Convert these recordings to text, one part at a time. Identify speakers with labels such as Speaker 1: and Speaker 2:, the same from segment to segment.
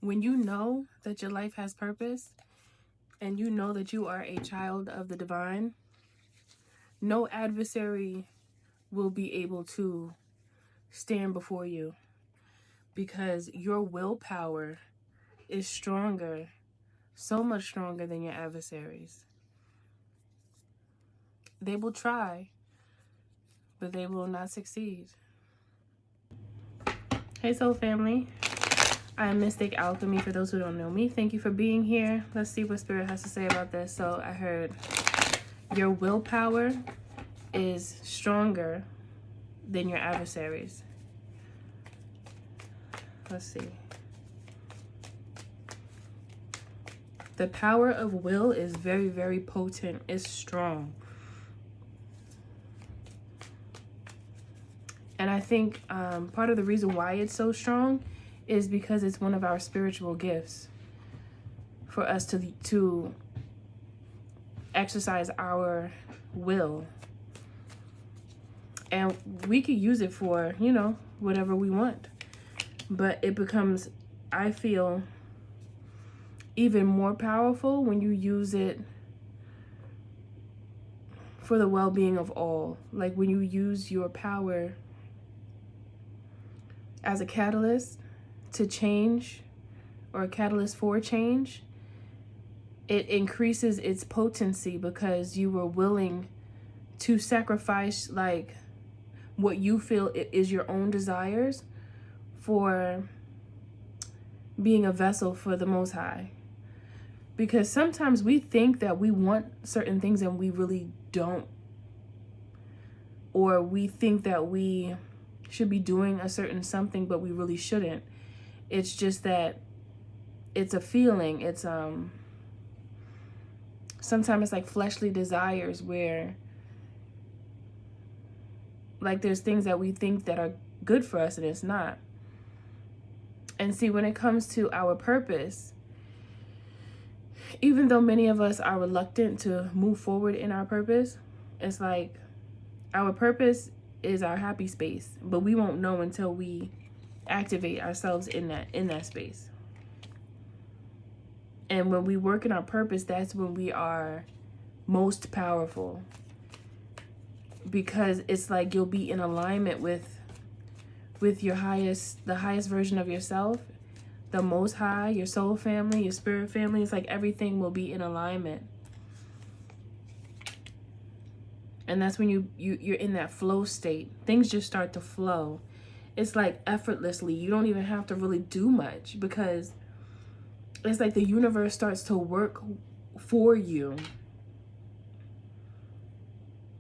Speaker 1: When you know that your life has purpose and you know that you are a child of the divine, no adversary will be able to stand before you, because your willpower is stronger, so much stronger than your adversaries. They will try, but they will not succeed. Hey, soul family. I am Mystic Alchemy. For those who don't know me, thank you for being here. Let's see what Spirit has to say about this. So I heard your willpower is stronger than your adversaries. Let's see. The power of will is very, very potent. It's strong. And I think part of the reason why it's so strong is because it's one of our spiritual gifts for us to exercise our will. And we could use it for, you know, whatever we want. But it becomes, I feel, even more powerful when you use it for the well-being of all. Like when you use your power as a catalyst to change, or a catalyst for change, it increases its potency because you were willing to sacrifice like what you feel is your own desires for being a vessel for the Most High. Because sometimes we think that we want certain things and we really don't. Or we think that we should be doing a certain something, but we really shouldn't. It's just that it's a feeling. It's sometimes it's like fleshly desires where like there's things that we think that are good for us and it's not. And see, when it comes to our purpose, even though many of us are reluctant to move forward in our purpose, it's like our purpose is our happy space, but we won't know until we activate ourselves in that space. And when we work in our purpose, that's when we are most powerful, because it's like you'll be in alignment with the highest version of yourself, the Most High, your soul family, your spirit family. It's like everything will be in alignment. And that's when you're in that flow state. Things just start to flow. It's like effortlessly. You don't even have to really do much, because it's like the universe starts to work for you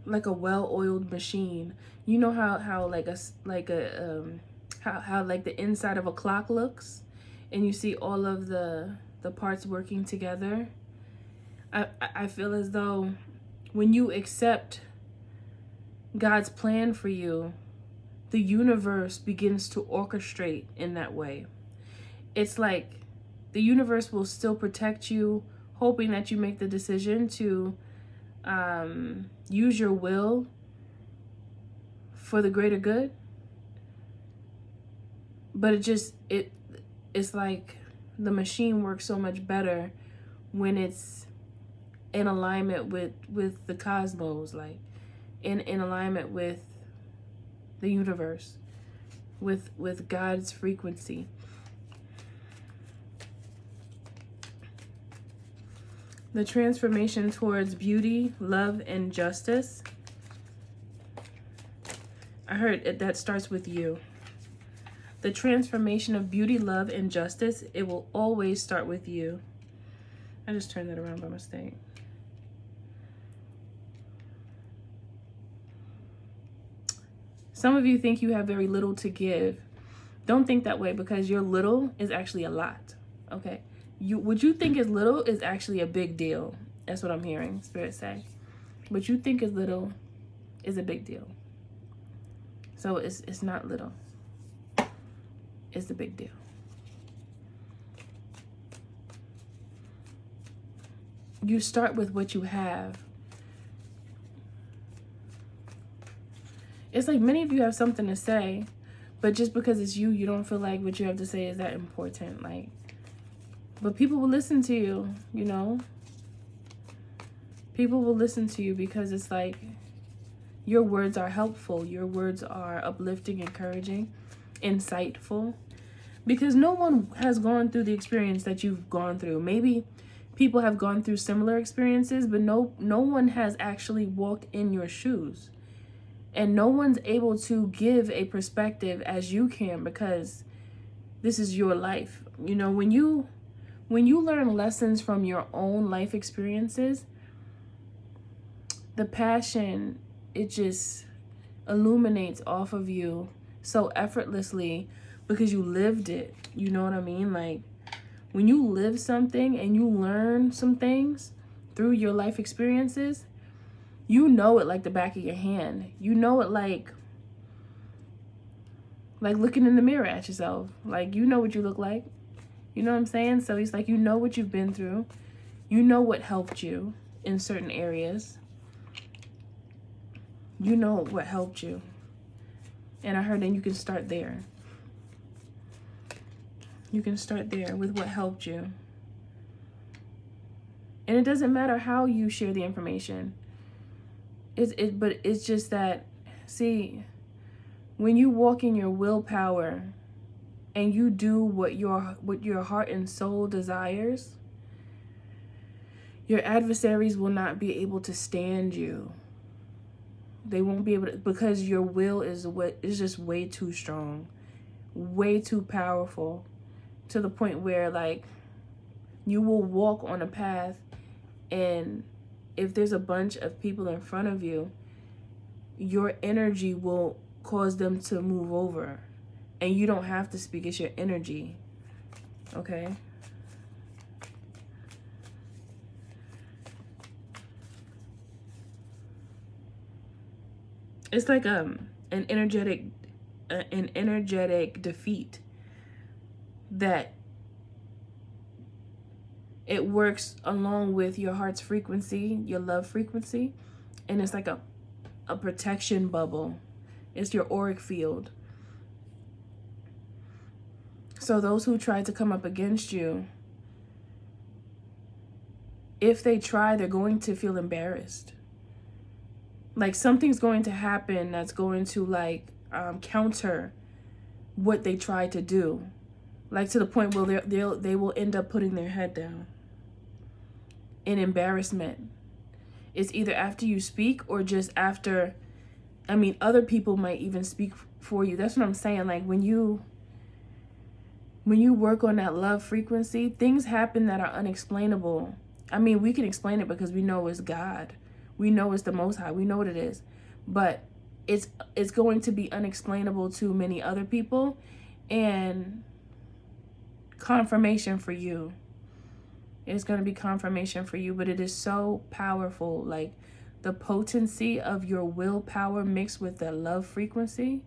Speaker 1: like a well-oiled machine. You know how like how like the inside of a clock looks, and you see all of the parts working together. I feel as though when you accept God's plan for you, the universe begins to orchestrate in that way. It's like the universe will still protect you, hoping that you make the decision to use your will for the greater good. But it's like the machine works so much better when it's in alignment with the cosmos, like in alignment with the universe, with God's frequency. The transformation towards beauty, love, and justice. I heard that starts with you. The transformation of beauty, love, and justice, it will always start with you. I just turned that around by mistake. Some of you think you have very little to give. Don't think that way, because your little is actually a lot. Okay? What you think is little is actually a big deal. That's what I'm hearing Spirit say. What you think is little is a big deal. So it's not little. It's the big deal. You start with what you have. It's like many of you have something to say, but just because it's you, you don't feel like what you have to say is that important. Like, But people will listen to you, you know. People will listen to you because it's like your words are helpful. Your words are uplifting, encouraging, insightful. Because no one has gone through the experience that you've gone through. Maybe people have gone through similar experiences, but no one has actually walked in your shoes. And no one's able to give a perspective as you can, because this is your life. You know, when you learn lessons from your own life experiences, the passion, it just illuminates off of you so effortlessly because you lived it. You know what I mean? Like, when you live something and you learn some things through your life experiences, you know it like the back of your hand. You know it like looking in the mirror at yourself. Like, you know what you look like. You know what I'm saying? So it's like, you know what you've been through. You know what helped you in certain areas. You know what helped you. And I heard that you can start there. You can start there with what helped you. And it doesn't matter how you share the information. But it's just that, see, when you walk in your willpower and you do what your heart and soul desires, your adversaries will not be able to stand you. They won't be able to, because your will is just way too strong, way too powerful, to the point where, like, you will walk on a path, and if there's a bunch of people in front of you, your energy will cause them to move over. And you don't have to speak, it's your energy. Okay? It's like an energetic defeat that it works along with your heart's frequency, your love frequency, and it's like a protection bubble. It's your auric field. So those who try to come up against you, if they try, they're going to feel embarrassed. Like, something's going to happen that's going to, like, counter what they tried to do. Like, to the point where they will end up putting their head down in embarrassment. It's either after you speak or just after, I mean, other people might even speak for you. That's what I'm saying. Like, when you work on that love frequency, things happen that are unexplainable. I mean, we can explain it because we know it's God. We know it's the Most High. We know what it is. But it's going to be unexplainable to many other people, and confirmation for you. It's going to be confirmation for you, but it is so powerful. Like, the potency of your willpower mixed with the love frequency,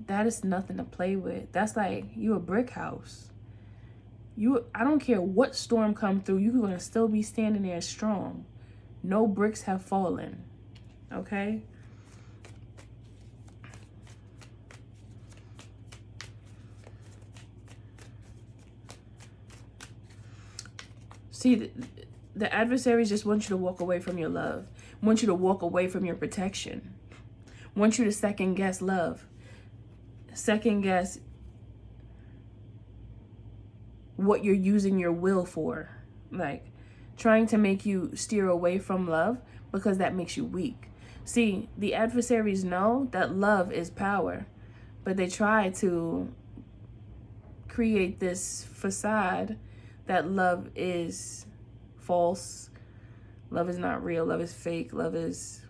Speaker 1: that is nothing to play with. That's like you a brick house. I don't care what storm come through, you're going to still be standing there strong. No bricks have fallen. Okay? See, the adversaries just want you to walk away from your love, want you to walk away from your protection, want you to second guess love, second guess what you're using your will for, like trying to make you steer away from love because that makes you weak. See, the adversaries know that love is power, but they try to create this facade that love is false, love is not real, love is fake, love is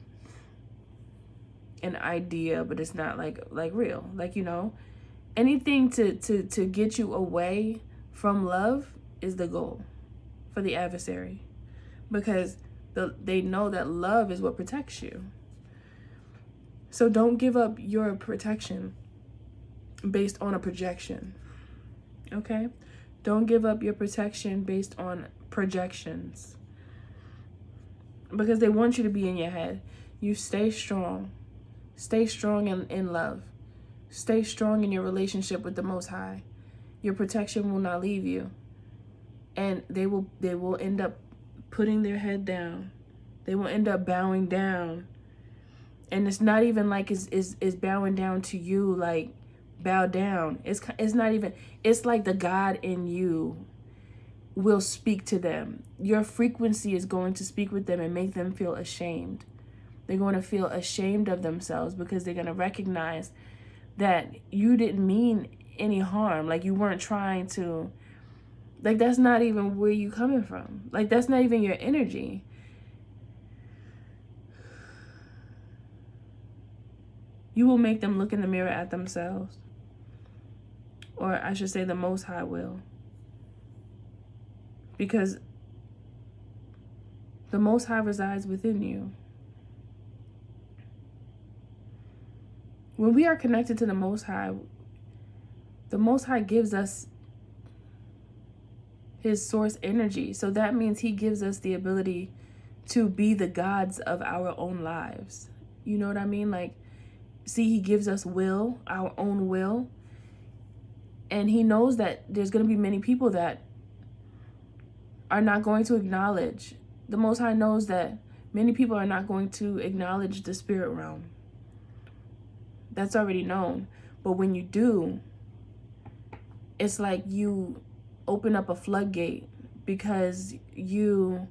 Speaker 1: an idea, but it's not like real. Like, you know, anything to get you away from love is the goal for the adversary, because they know that love is what protects you. So don't give up your protection based on a projection. Okay? Don't give up your protection based on projections, because they want you to be in your head. You stay strong. Stay strong in love. Stay strong in your relationship with the Most High. Your protection will not leave you. And they will end up putting their head down. They will end up bowing down. And it's not even like it's bowing down to you, like bow down. It's not even, it's like the God in you will speak to them. Your frequency is going to speak with them and make them feel ashamed. They're going to feel ashamed of themselves because they're going to recognize that you didn't mean any harm. Like you weren't trying to, like that's not even where you coming from. Like that's not even your energy. You will make them look in the mirror at themselves. Or I should say the Most High will. Because the Most High resides within you. When we are connected to the Most High gives us his source energy. So that means he gives us the ability to be the gods of our own lives. You know what I mean? Like, see, he gives us will, our own will. And he knows that there's going to be many people that are not going to acknowledge. The Most High knows that many people are not going to acknowledge the spirit realm. That's already known. But when you do, it's like you open up a floodgate because you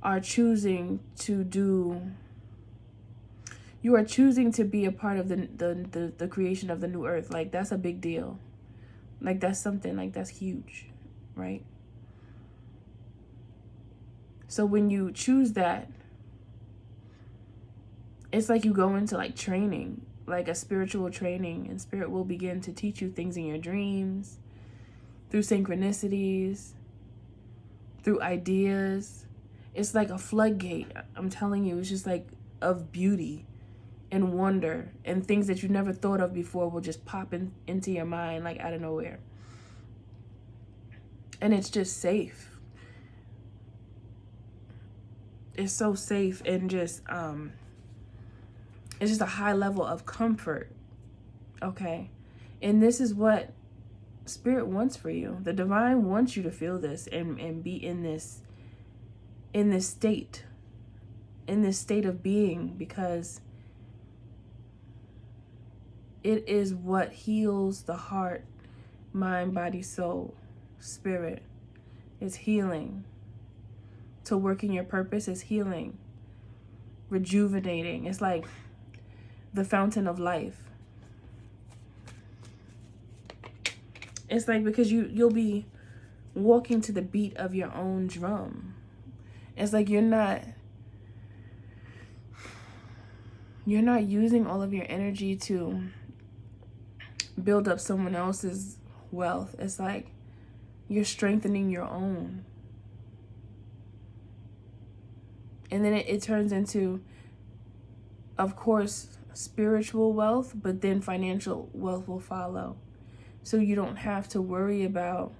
Speaker 1: are choosing to be a part of the creation of the new earth. Like that's a big deal. Like that's something, like that's huge, right? So when you choose that, it's like you go into like training, like a spiritual training, and spirit will begin to teach you things in your dreams, through synchronicities, through ideas. It's like a floodgate. I'm telling you, it's just like of beauty and wonder, and things that you never thought of before will just pop into your mind like out of nowhere. And it's just safe. It's so safe, and just it's just a high level of comfort. Okay? And this is what spirit wants for you. The divine wants you to feel this and be in this state of being, because it is what heals the heart, mind, body, soul, spirit. It's healing. To work in your purpose is healing, rejuvenating. It's like the fountain of life. It's like, because you'll be walking to the beat of your own drum. It's like you're not using all of your energy to build up someone else's wealth. It's like you're strengthening your own. And then it turns into, of course, spiritual wealth, but then financial wealth will follow. So you don't have to worry about,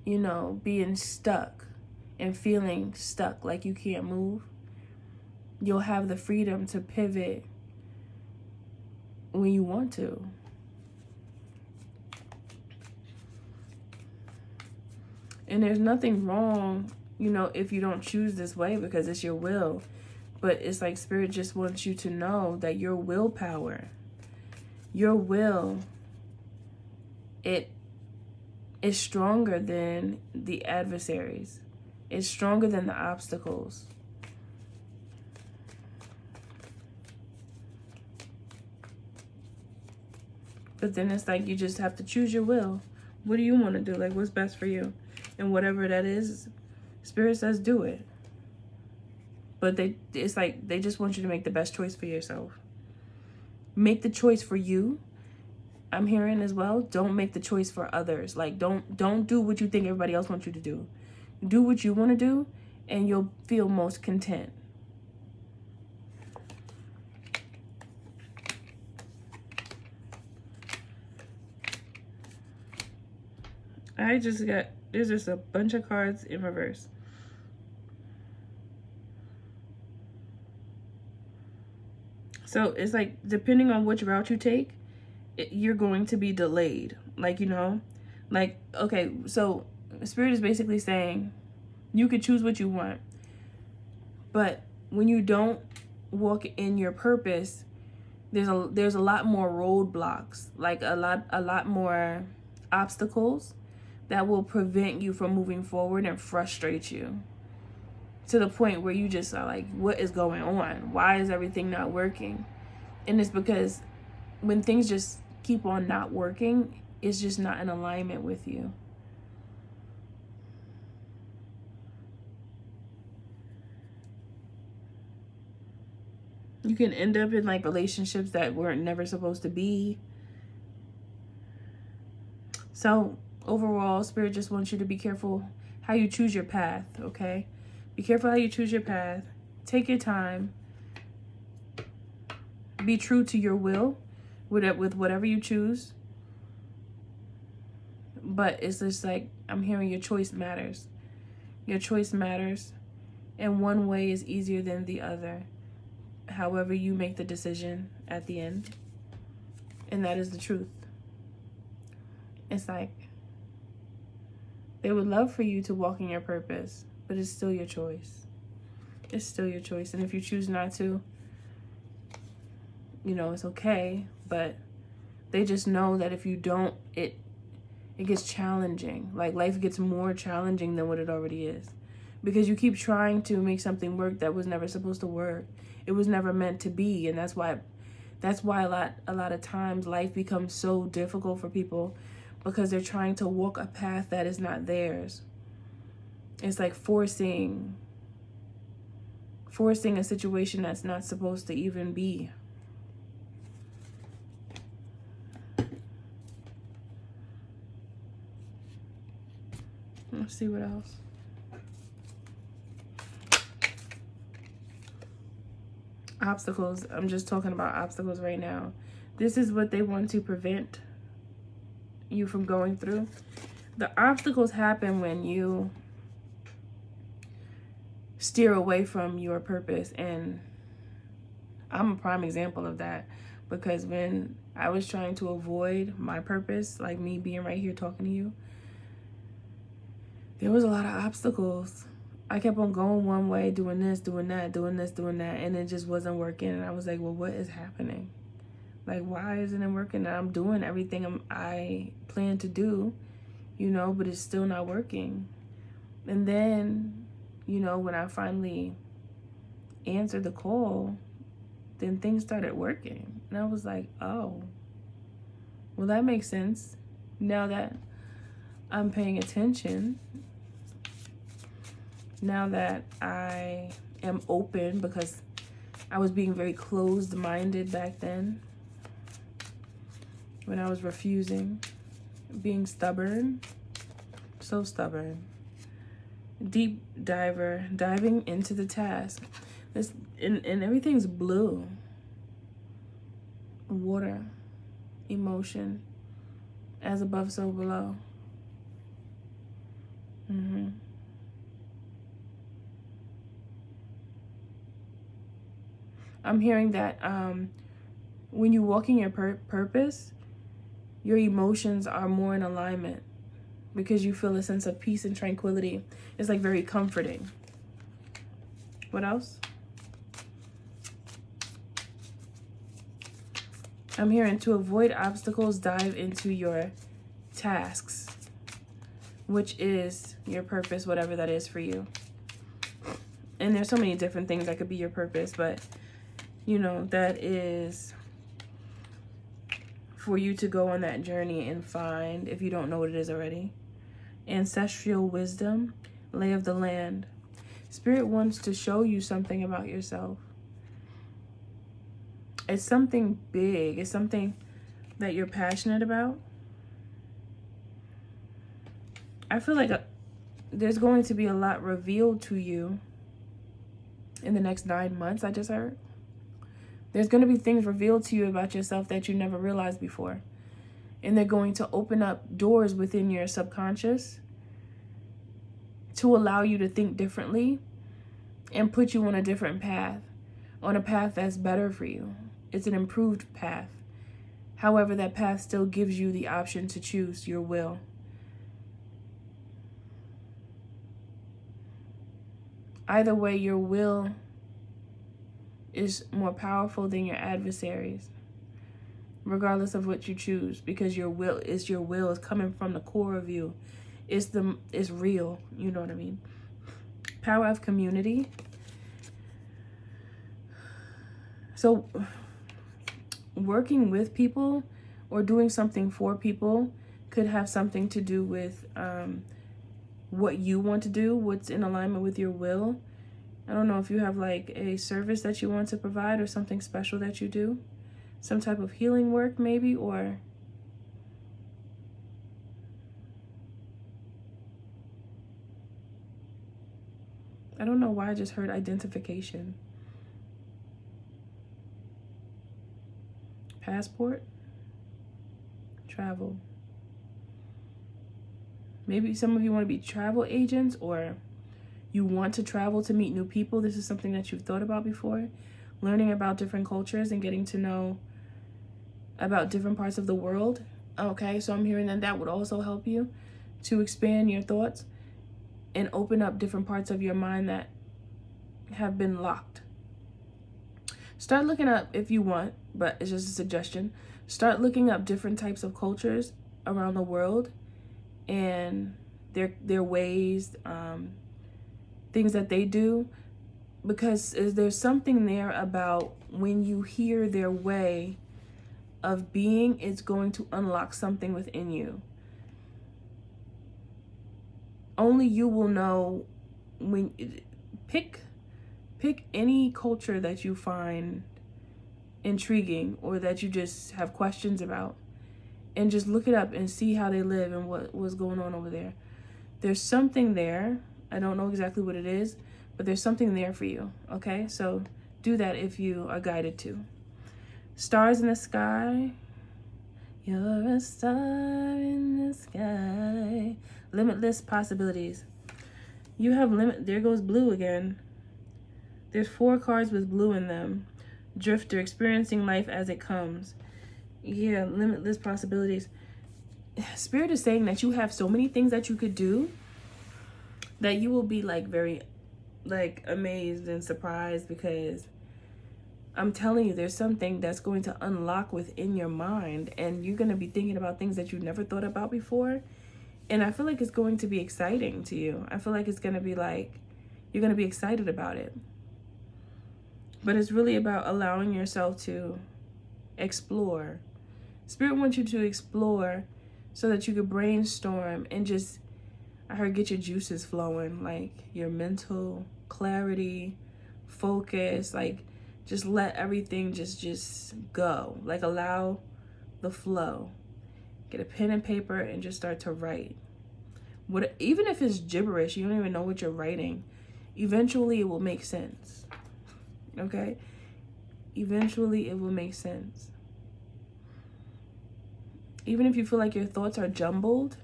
Speaker 1: being stuck and feeling stuck like you can't move. You'll have the freedom to pivot when you want to. And there's nothing wrong, if you don't choose this way, because it's your will. But it's like spirit just wants you to know that your willpower, your will, it is stronger than the adversaries. It's stronger than the obstacles. But then it's like you just have to choose your will. What do you want to do? Like, what's best for you? And whatever that is, spirit says do it. But it's like they just want you to make the best choice for yourself. Make the choice for you. I'm hearing as well. Don't make the choice for others. Like, don't do what you think everybody else wants you to do. Do what you want to do, and you'll feel most content. There's just a bunch of cards in reverse. So it's like, depending on which route you take, you're going to be delayed. Like, Like, okay, so Spirit is basically saying you could choose what you want, but when you don't walk in your purpose, there's a lot more roadblocks, like a lot more obstacles that will prevent you from moving forward and frustrate you to the point where you just are like, what is going on? Why is everything not working? And it's because when things just keep on not working, it's just not in alignment with you. You can end up in like relationships that weren't never supposed to be. So overall, Spirit just wants you to be careful how you choose your path, okay? Be careful how you choose your path. Take your time. Be true to your will with whatever you choose. But it's just like, I'm hearing your choice matters. Your choice matters. And one way is easier than the other. However you make the decision at the end. And that is the truth. It's like, they would love for you to walk in your purpose, but it's still your choice. It's still your choice. And if you choose not to, you know, it's okay. But they just know that if you don't, it gets challenging. Like, life gets more challenging than what it already is. Because you keep trying to make something work that was never supposed to work. It was never meant to be. And that's why a lot of times life becomes so difficult for people, because they're trying to walk a path that is not theirs. It's like forcing a situation that's not supposed to even be. Let's see what else. Obstacles. I'm just talking about obstacles right now. This is what they want to prevent you from going through. The obstacles happen when you steer away from your purpose. And I'm a prime example of that, because when I was trying to avoid my purpose, like me being right here talking to you, there was a lot of obstacles. I kept on going one way, doing this, doing that, doing this, doing that, and it just wasn't working. And I was like, well, what is happening? Like, why isn't it working? I'm doing everything I plan to do, you know, but it's still not working. And then, you know, when I finally answered the call, then things started working. And I was like, oh, well, that makes sense. Now that I'm paying attention, now that I am open, because I was being very closed-minded back then, when I was refusing, being stubborn, so stubborn. Deep diver, diving into the task. This and everything's blue. Water, emotion, as above, so below. I'm hearing that when you walk in your purpose, your emotions are more in alignment, because you feel a sense of peace and tranquility. It's like very comforting. What else? I'm hearing to avoid obstacles, dive into your tasks, which is your purpose, whatever that is for you. And there's so many different things that could be your purpose, but you know, that is for you to go on that journey and find, if you don't know what it is already. Ancestral wisdom, lay of the land. Spirit wants to show you something about yourself. It's something big. It's something that you're passionate about. I feel like there's going to be a lot revealed to you in the next 9 months, I just heard. There's going to be things revealed to you about yourself that you never realized before. And they're going to open up doors within your subconscious to allow you to think differently and put you on a different path, on a path that's better for you. It's an improved path. However, that path still gives you the option to choose your will. Either way, your will is more powerful than your adversaries, regardless of what you choose, because your will is coming from the core of you. It's real, you know what I mean? Power of community. So working with people or doing something for people could have something to do with what you want to do, what's in alignment with your will. I don't know if you have like a service that you want to provide or something special that you do. Some type of healing work maybe, or I don't know why I just heard identification. Passport. Travel. Maybe some of you want to be travel agents, or you want to travel to meet new people. This is something that you've thought about before. Learning about different cultures and getting to know about different parts of the world. Okay, so I'm hearing that would also help you to expand your thoughts and open up different parts of your mind that have been locked. Start looking up if you want, but it's just a suggestion. Start looking up different types of cultures around the world and their ways, things that they do, because there's something there about when you hear their way of being, it's going to unlock something within you. Only you will know. When pick any culture that you find intriguing or that you just have questions about, and just look it up and see how they live and what was going on over there. There's something there. I don't know exactly what it is, but there's something there for you. Okay, so do that if you are guided to. Stars in the sky. You're a star in the sky. Limitless possibilities. You have there goes blue again. There's 4 cards with blue in them. Drifter, experiencing life as it comes. Yeah, limitless possibilities. Spirit is saying that you have so many things that you could do that you will be like very like amazed and surprised, because I'm telling you, there's something that's going to unlock within your mind, and you're going to be thinking about things that you never thought about before. And I feel like it's going to be exciting to you. I feel like it's going to be like, you're going to be excited about it. But it's really about allowing yourself to explore. Spirit wants you to explore so that you could brainstorm and just, I heard, get your juices flowing, like your mental clarity, focus, like just let everything just go. Like allow the flow. Get a pen and paper and just start to write. Even if it's gibberish, you don't even know what you're writing, eventually it will make sense. Okay? Eventually it will make sense. Even if you feel like your thoughts are jumbled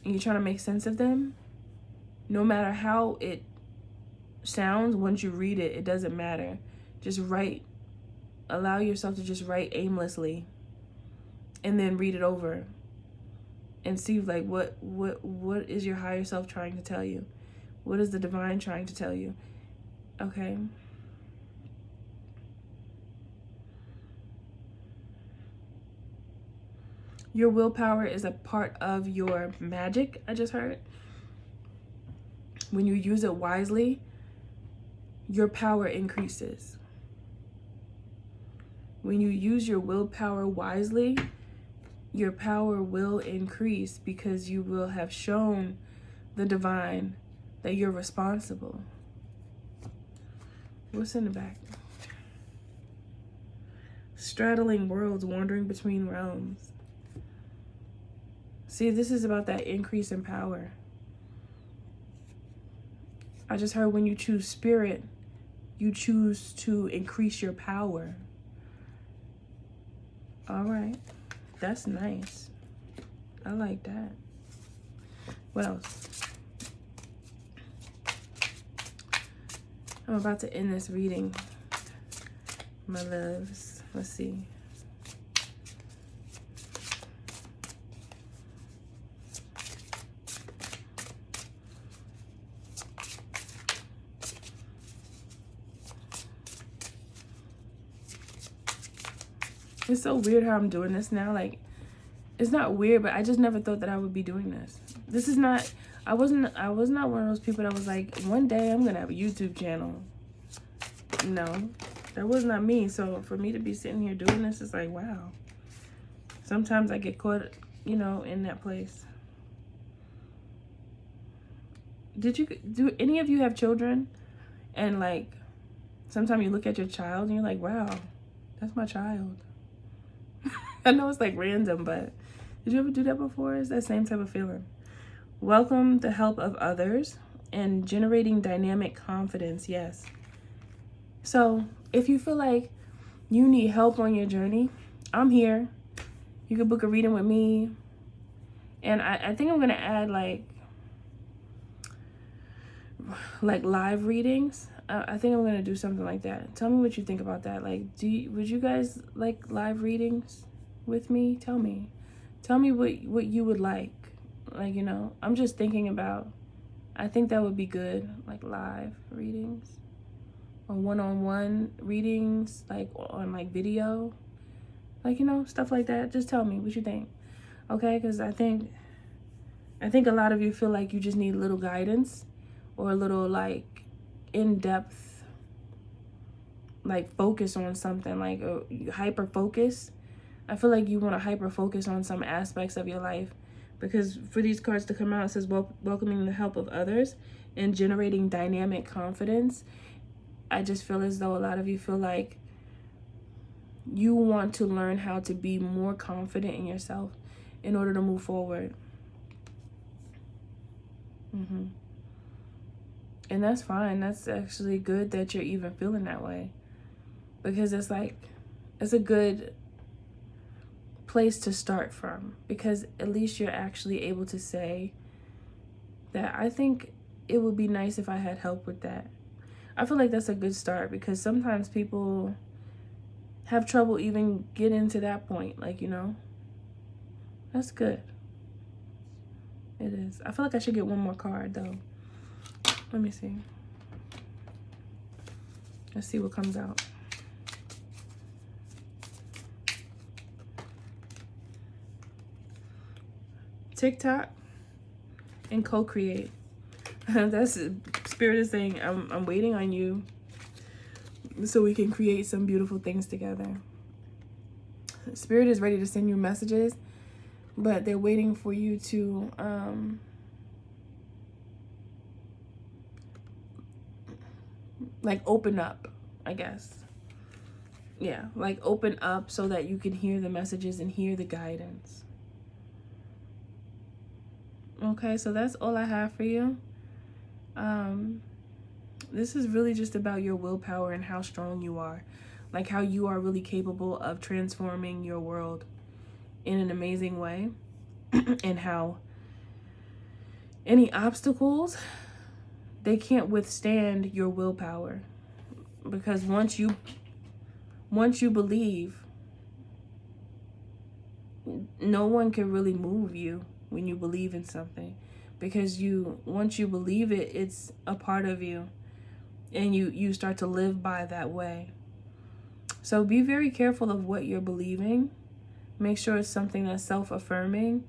Speaker 1: and you're trying to make sense of them, no matter how it sounds, once you read it, it doesn't matter. Just write. Allow yourself to just write aimlessly and then read it over and see like what is your higher self trying to tell you? What is the divine trying to tell you? Okay? Your willpower is a part of your magic, I just heard. When you use it wisely, your power increases. When you use your willpower wisely, your power will increase, because you will have shown the divine that you're responsible. What's in the back? Straddling worlds, wandering between realms. See, this is about that increase in power. I just heard when you choose spirit, you choose to increase your power. All right. That's nice. I like that. What else? I'm about to end this reading, my loves. Let's see. It's so weird how I'm doing this now. Like, it's not weird, but I just never thought that I would be doing this. This is not, I was not one of those people that was like, one day I'm going to have a YouTube channel. No, that was not me. So for me to be sitting here doing this, it's like, wow. Sometimes I get caught, you know, in that place. Do any of you have children? And like, sometimes you look at your child and you're like, wow, that's my child. I know it's like random, but did you ever do that before? It's that same type of feeling. Welcome the help of others and generating dynamic confidence. Yes. So if you feel like you need help on your journey, I'm here. You can book a reading with me. And I think I'm going to add like live readings. I think I'm going to do something like that. Tell me what you think about that. Like, would you guys like live readings with me? Tell me what you would like. Like, you know, I'm just thinking about, I think that would be good. Like live readings or one-on-one readings, like on like video, like, you know, stuff like that. Just tell me what you think. Okay. Cause I think a lot of you feel like you just need a little guidance or a little like in-depth, like focus on something, like hyper focus. I feel like you want to hyper focus on some aspects of your life, because for these cards to come out, it says welcoming the help of others and generating dynamic confidence. I just feel as though a lot of you feel like you want to learn how to be more confident in yourself in order to move forward. And that's fine. That's actually good that you're even feeling that way, because it's like, it's a good place to start from, because at least you're actually able to say that I think it would be nice if I had help with that. I feel like that's a good start, because sometimes people have trouble even getting to that point. Like, you know, that's good. It is. I feel like I should get one more card though. Let me see. Let's see what comes out. TikTok and co-create. That's Spirit is saying, I'm waiting on you so we can create some beautiful things together. Spirit is ready to send you messages, but they're waiting for you to like open up, I guess. Yeah, like open up so that you can hear the messages and hear the guidance. Okay, so that's all I have for you. This is really just about your willpower and how strong you are. Like how you are really capable of transforming your world in an amazing way. And how any obstacles, they can't withstand your willpower. Because once you believe, no one can really move you when you believe in something. Because once you believe it, it's a part of you. And you start to live by that way. So be very careful of what you're believing. Make sure it's something that's self-affirming,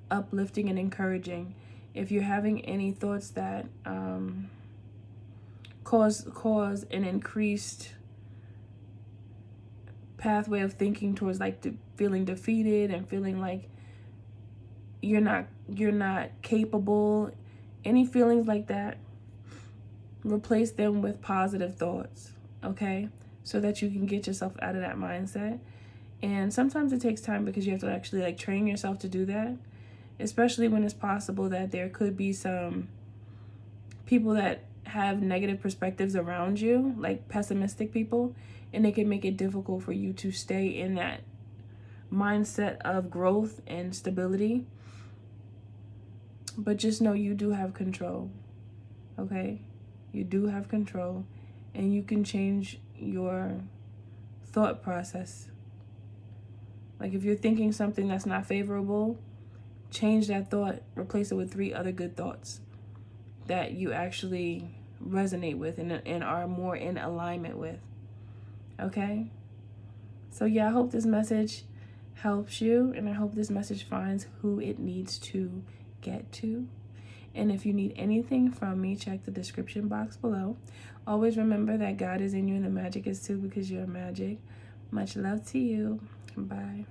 Speaker 1: uplifting, and encouraging. If you're having any thoughts that cause an increased pathway of thinking towards like feeling defeated and feeling like you're not capable, any feelings like that, replace them with positive thoughts, okay? So that you can get yourself out of that mindset. And sometimes it takes time, because you have to actually like train yourself to do that, especially when it's possible that there could be some people that have negative perspectives around you, like pessimistic people, and it can make it difficult for you to stay in that mindset of growth and stability. But just know you do have control, okay? You do have control, and you can change your thought process. Like if you're thinking something that's not favorable, change that thought, replace it with 3 other good thoughts that you actually resonate with and are more in alignment with, okay? So yeah, I hope this message helps you, and I hope this message finds who it needs to get to. And if you need anything from me, check the description box below. Always remember that God is in you and the magic is too, because you're magic. Much love to you. Bye.